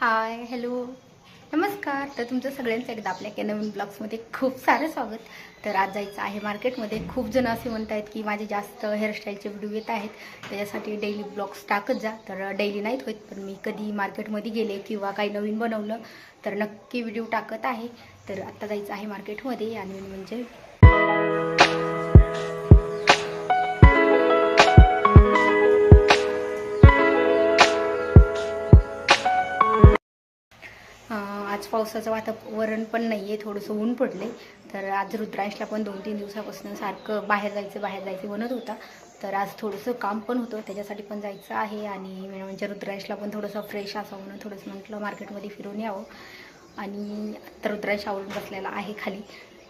Hi hello नमस्कार. तर तुमचं सगळ्यांचं एकदा आपल्या काही नवीन ब्लॉग्समध्ये खूप सारं स्वागत. तर आज जायचं आहे मार्केटमध्ये. खूप जण असे म्हणत आहेत की माझे जास्त हेअरस्टाईलचे व्हिडिओ येत आहेत, त्याच्यासाठी डेली ब्लॉग्स टाकत जा. तर डेली नाहीत होत, पण मी कधी मार्केटमध्ये गेले किंवा काही नवीन बनवलं तर नक्की व्हिडिओ टाकत आहे. तर आत्ता जायचं आहे मार्केटमध्ये आणि म्हणजे आज पावसाचं वातावरण पण नाही आहे, थोडंसं ऊन पडले. तर आज रुद्रांशला पण 2-3 दिवसापासून सारखं बाहेर जायचं म्हणत होता. तर आज थोडंसं काम पण होतं, त्याच्यासाठी पण जायचं आहे. आणि म्हणजे रुद्रांशला पण थोडंसं फ्रेश असावं म्हणून थोडंसं म्हटलं मार्केटमध्ये फिरून यावं. आणि आता रुद्रांश आवरून बसलेला आहे खाली.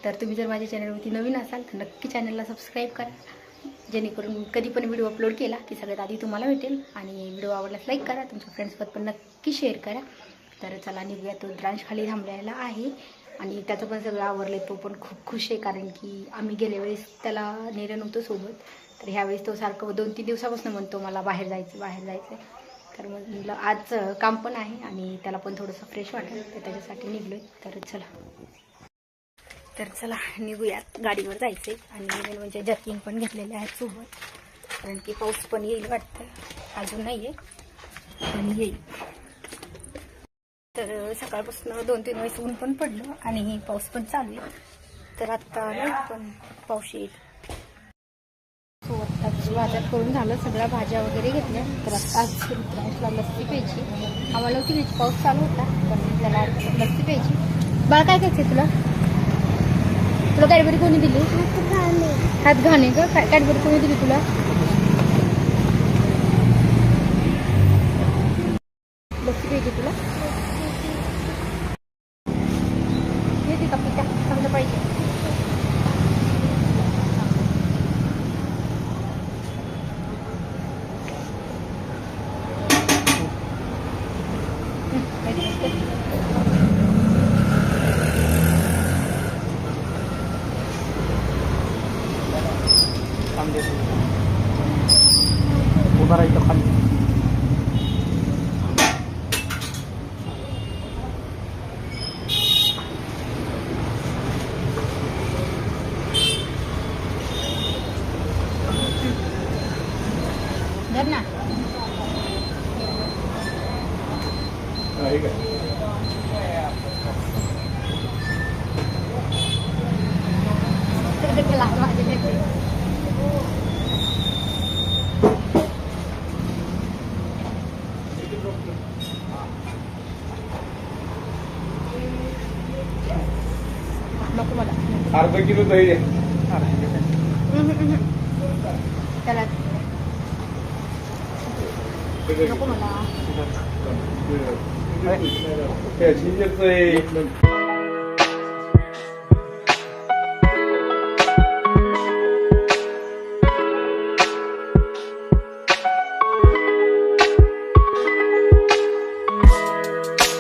तर तुम्ही जर माझ्या चॅनलवरती नवीन असाल तर नक्की चॅनलला सबस्क्राईब करा, जेणेकरून कधी पण व्हिडिओ अपलोड केला की सगळ्यात आधी तुम्हाला भेटेल. आणि व्हिडिओ आवडल्यास लाईक करा, तुमच्या फ्रेंड्ससोबत पण नक्की शेअर करा. तर चला निघूया. तो रुद्रांश खाली थांबलेला आहे आणि त्याचं पण सगळं आवरलं. तो पण खूप खुश आहे, कारण की आम्ही गेल्या वेळेस त्याला नेलं नव्हतं सोबत. तर ह्यावेळेस तो सारखं 2-3 दिवसापासून म्हणतो मला बाहेर जायचं. तर मग म्हटलं आज काम पण आहे आणि त्याला पण थोडंसं फ्रेश वाटेल, तर त्याच्यासाठी निघलो आहे. तर चला निघूयात. गाडीवर जायचं आहे आणि म्हणजे जर्किंग पण घेतलेले आहेत सोबत, कारण की पाऊस पण येईल वाटतं. अजून नाही आहे आणि येईल. तर सकाळपासून 2-3 वेळेस ऊन पण पडलं आणि पाऊस पण चालू आहे. तर आत्ता पण पाऊस येईल. सो आत्ताच बाजार करून झालं, सगळ्या भाज्या वगैरे घेतल्या. तर आत्ता आज रुद्रांशला लस्सी प्यायची. आम्हाला नव्हती प्यायची, पाऊस चालू होता, पण त्याला लस्सी प्यायची. बाळा काय खायचं तुला? कॅडबरी कोणी दिली? हात घाणे का? कॅडबरी कोणी दिली तुला? लस्सी प्यायची तुला? येते का पिता? चांगलं पाहिजे. उभा राहायचं खाली. धर ना. नको मला. अर्धा किलो दही द्या. त्याला नको मला. जिंजरचं